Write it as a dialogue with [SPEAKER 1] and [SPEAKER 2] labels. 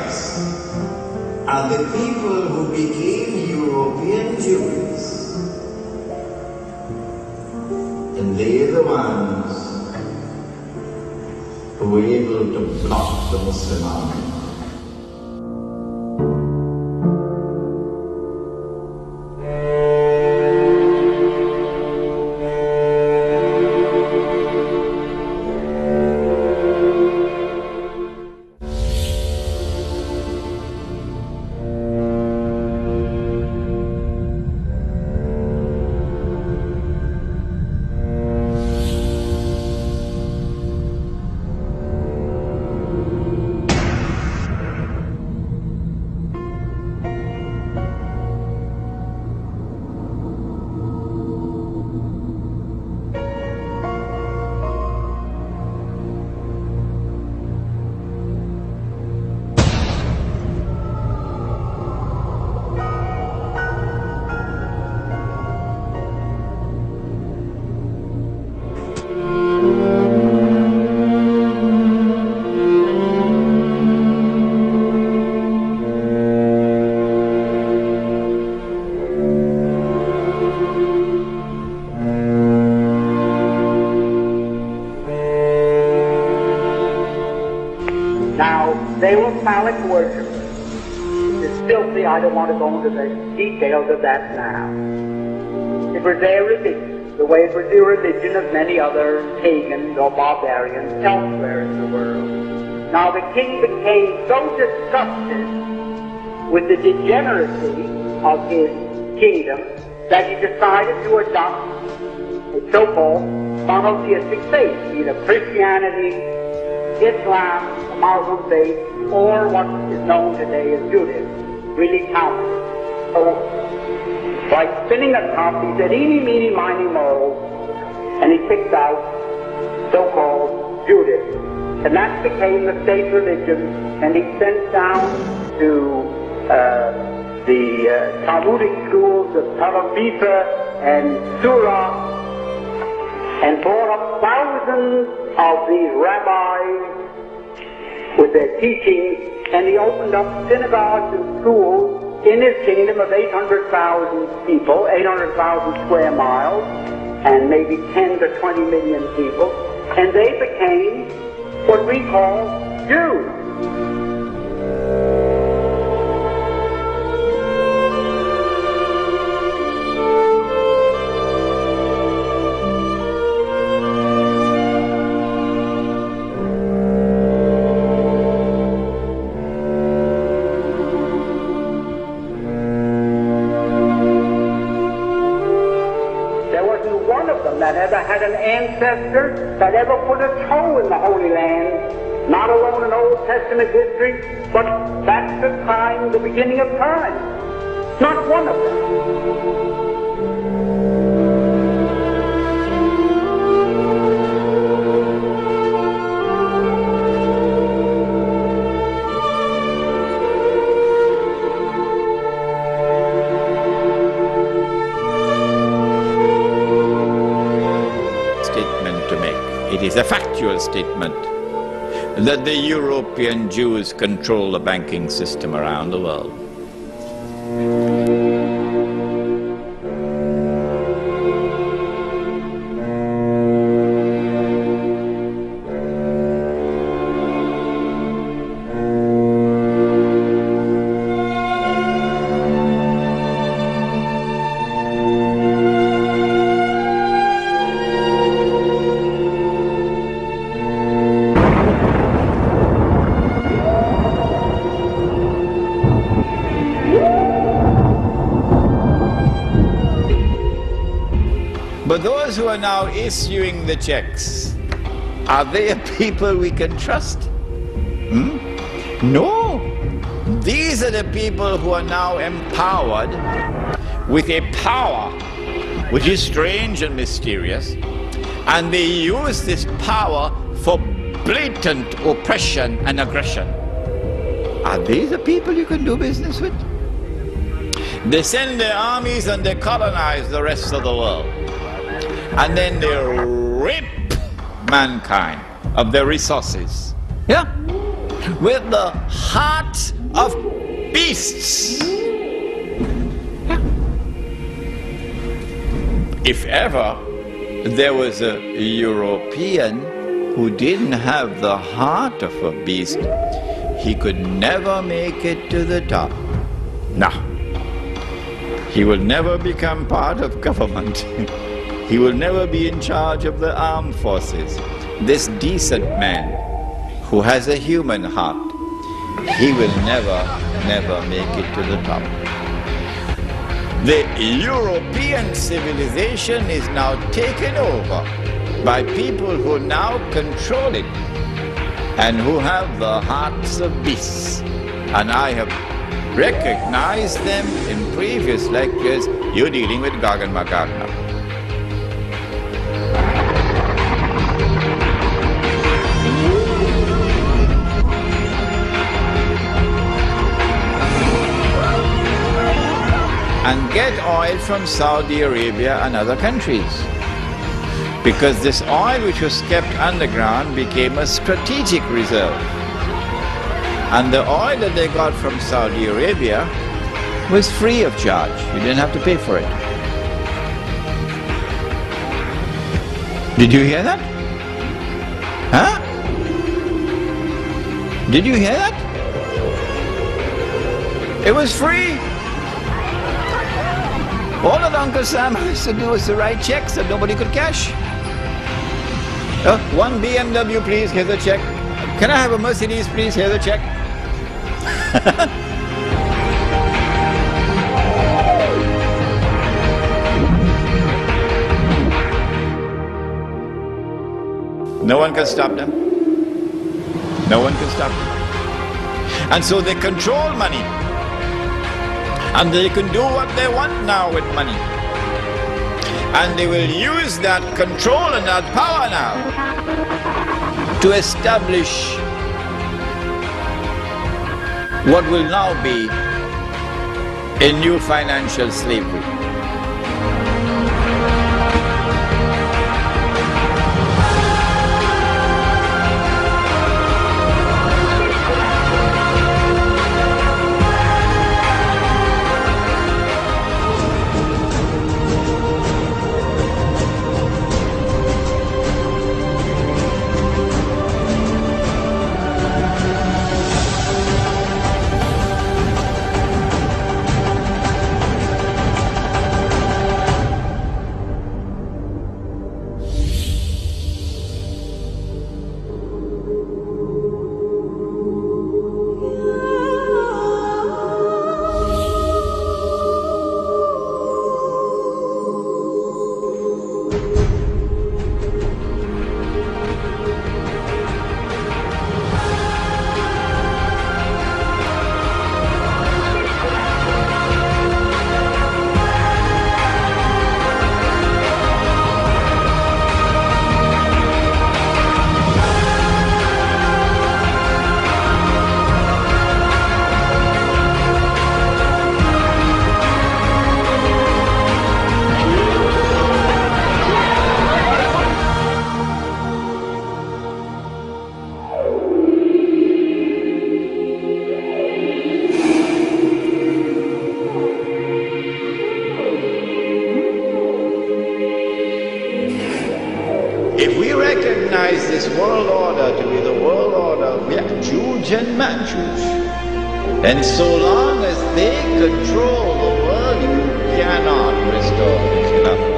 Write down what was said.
[SPEAKER 1] Americans are the people who became European Jews. And they are the ones who were able to block the Muslim army.
[SPEAKER 2] They were phallic worshippers. It's filthy. I don't want to go into the details of that now. It was their religion, the way it was the religion of many other pagans or barbarians elsewhere in the world. Now the king became so disgusted with the degeneracy of his kingdom that he decided to adopt a so-called monotheistic faith, either Christianity, Islam, the Muslim faith, or what is known today as Judaism, really counted. So, like spinning a top, he said, eeny, meeny, miny, mo, and he picked out so-called Judaism. And that became the state religion, and he sent down to the Talmudic schools of Tel Aviv and Surah, and brought up thousands of these rabbis with their teachings, and he opened up synagogues and schools in his kingdom of 800,000 people, 800,000 square miles, and maybe 10 to 20 million people, and they became what we call Jews. That ever had an ancestor that ever put a toe in the Holy Land, not alone in Old Testament history, but back to time, the beginning of time. Not one of them.
[SPEAKER 3] It is a factual statement that the European Jews control the banking system around the world. But those who are now issuing the checks, are they a people we can trust? No. These are the people who are now empowered with a power which is strange and mysterious, and they use this power for blatant oppression and aggression. Are they the people you can do business with? They send their armies and they colonize the rest of the world. And then they rip mankind of their resources. Yeah? With the heart of beasts. If ever there was a European who didn't have the heart of a beast, he could never make it to the top. No. He will never become part of government. He will never be in charge of the armed forces. This decent man who has a human heart, he will never make it to the top. The European civilization is now taken over by people who now control it and who have the hearts of beasts. And I have recognized them in previous lectures. You're dealing with Gog and Magog now. And get oil from Saudi Arabia and other countries. Because this oil which was kept underground became a strategic reserve. And the oil that they got from Saudi Arabia was free of charge. You didn't have to pay for it. Did you hear that? Huh? Did you hear that? It was free. All that Uncle Sam has to do is to write checks that nobody could cash. One BMW, please, here's a check. Can I have a Mercedes, please? Here's a check. No one can stop them. No one can stop them. And so they control money. And they can do what they want now with money. And they will use that control and that power now to establish what will now be a new financial slavery. This world order to be the world order of yajuj and majuj. And so long as they control the world, you cannot restore the Khilafah.